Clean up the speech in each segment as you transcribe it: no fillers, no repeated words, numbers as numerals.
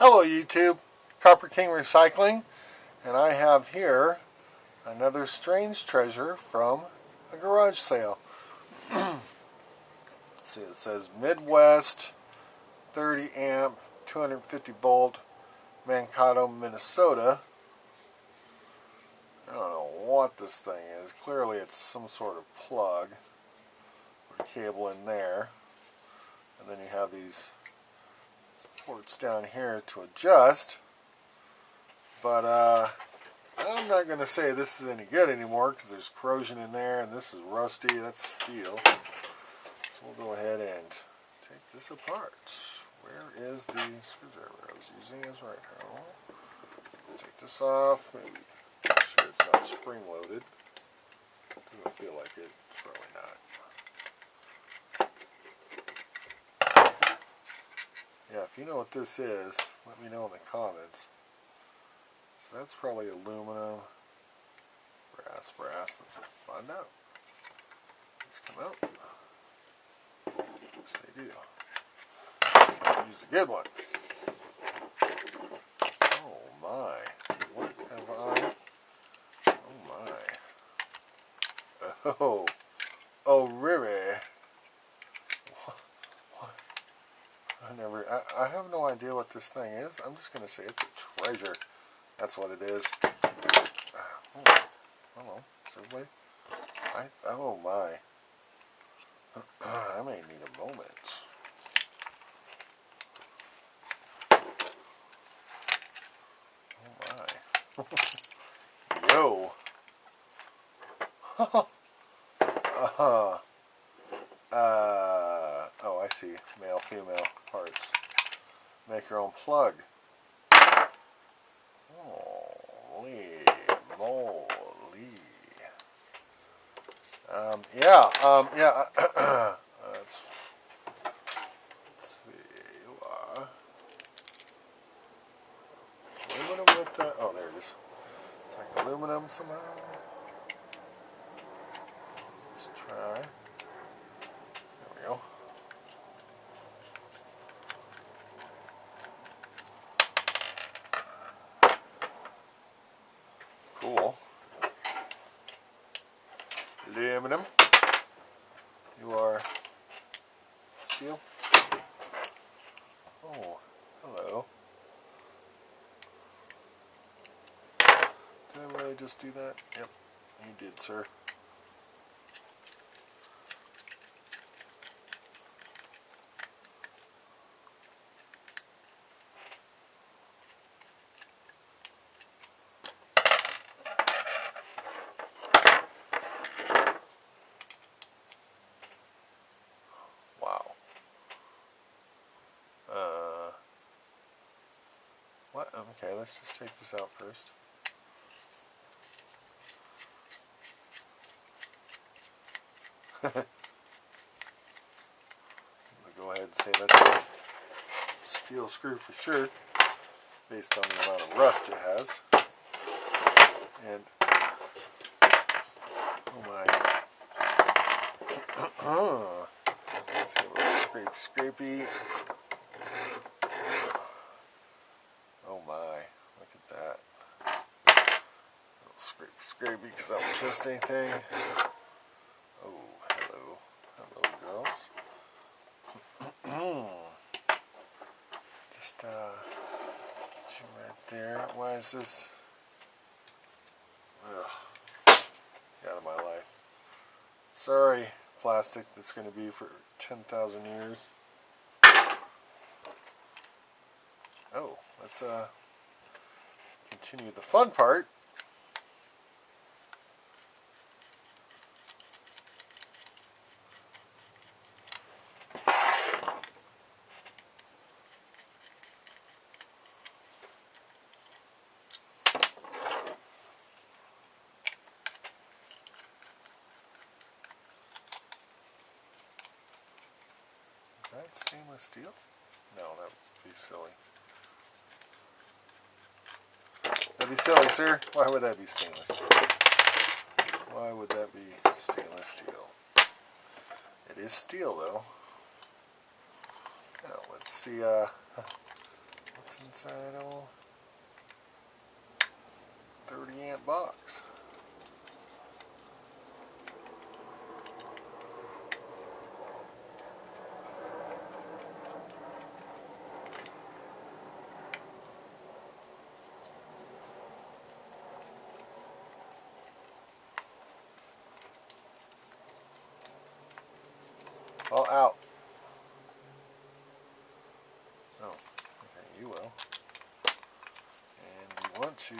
Hello YouTube, Copper King Recycling, and I have here another strange treasure from a garage sale. Let's see, it says Midwest 30 amp 250 volt Mankato, Minnesota. I don't know what this thing is. Clearly it's some sort of plug or cable in there. And then you have these ports down here to adjust, but I'm not going to say this is any good anymore because there's corrosion in there and this is rusty. That's steel. So we'll go ahead and take this apart. Where is the screwdriver I was using as right now? Take this off, maybe make sure it's not spring loaded. Doesn't feel like it. It's probably not. Yeah, if you know what this is, let me know in the comments. So that's probably aluminum, brass. Let's find out. These come out. Yes, they do. Use the good one. Oh my. What have I? Oh my. Oh, really? I have no idea what this thing is. I'm just going to say it's a treasure. That's what it is. Hello. Is everybody? Oh my. I may need a moment. Oh my. Yo. Oh, I see. Male, female parts. Make your own plug. Holy moly. Yeah. Let's see. Aluminum with the. Oh, there it is. It's like aluminum somehow. Let's try. There we go. Cool. Aluminum. You are steel. Oh, hello. Did I really just do that? Yep, you did, sir. What? Okay, let's just take this out first. I'm going to go ahead and say that's a steel screw for sure, based on the amount of rust it has. And, oh my. Let's see, a little scrapey. Oh my, look at that. A little scrapey because I don't trust anything. Oh, hello. Hello, girls. Just, right there. Why is this? Ugh. Get out of my life. Sorry, plastic that's going to be for 10,000 years. Oh, let's continue the fun part. Is that stainless steel? No, that would be silly. That'd be silly, sir. Why would that be stainless steel? Why would that be stainless steel? It is steel, though. Now, let's see, what's inside a little 30 amp box. All out. Oh, okay, you will. And we want to.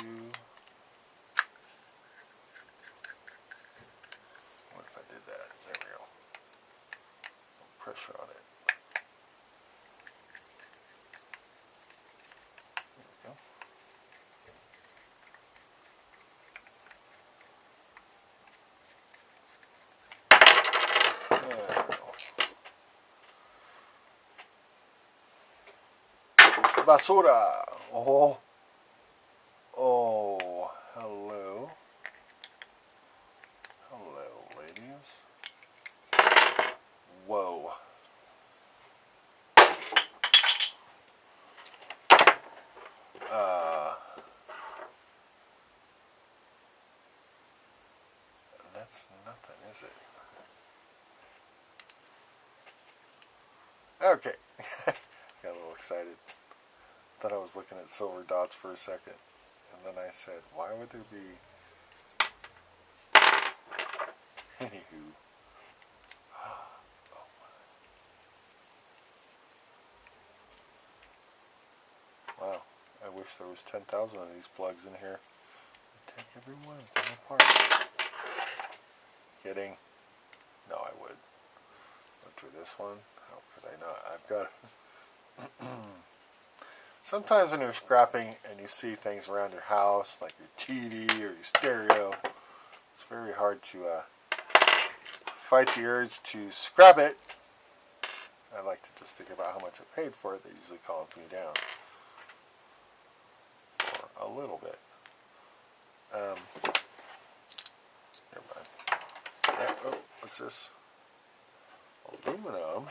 What if I did that? There we go. Pressure on it. There we go. Basura. Oh. Oh. Hello. Hello, ladies. Whoa. That's nothing, is it? Okay. Got a little excited. Thought I was looking at silver dots for a second. And then I said, why would there be... Anywho. Wow. I wish there was 10,000 of these plugs in here. I'd take every one and put them apart. Kidding. No, I would. After this one, how could I not? I've got... Sometimes when you're scrapping and you see things around your house, like your TV or your stereo, it's very hard to fight the urge to scrap it. I like to just think about how much I paid for it. That usually calms me down for a little bit. Never mind. Yeah, oh, what's this? Aluminum.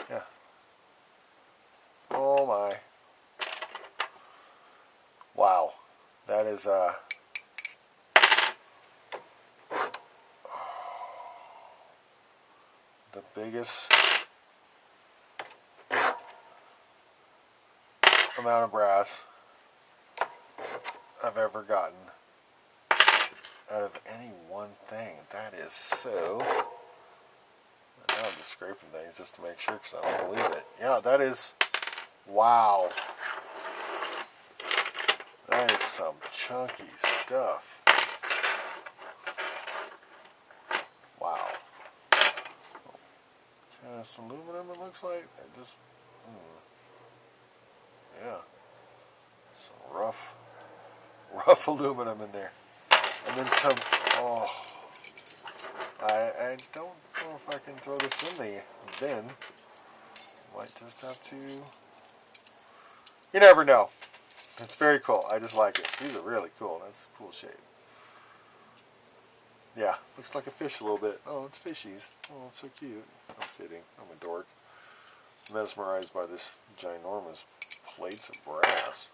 Yeah. Oh my. Wow. That is the biggest amount of brass I've ever gotten out of any one thing. That is so... Now I'm just scraping things just to make sure because I don't believe it. Yeah, that is... Wow. That is some chunky stuff. Wow. Just aluminum, it looks like. It just... Yeah. Some rough aluminum in there. And then some... Oh... I don't know if I can throw this in the bin. Might just have to... You never know. It's very cool. I just like it. These are really cool. That's a cool shape. Yeah, looks like a fish a little bit. Oh, it's fishies. Oh, it's so cute. I'm kidding. I'm a dork. Mesmerized by this ginormous plates of brass.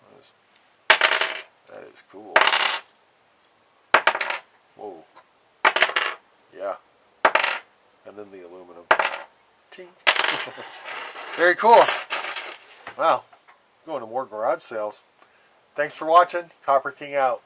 That is cool. Whoa. Yeah. And then the aluminum. Tink. Very cool. Wow. Going to more garage sales. Thanks for watching. Copper King out.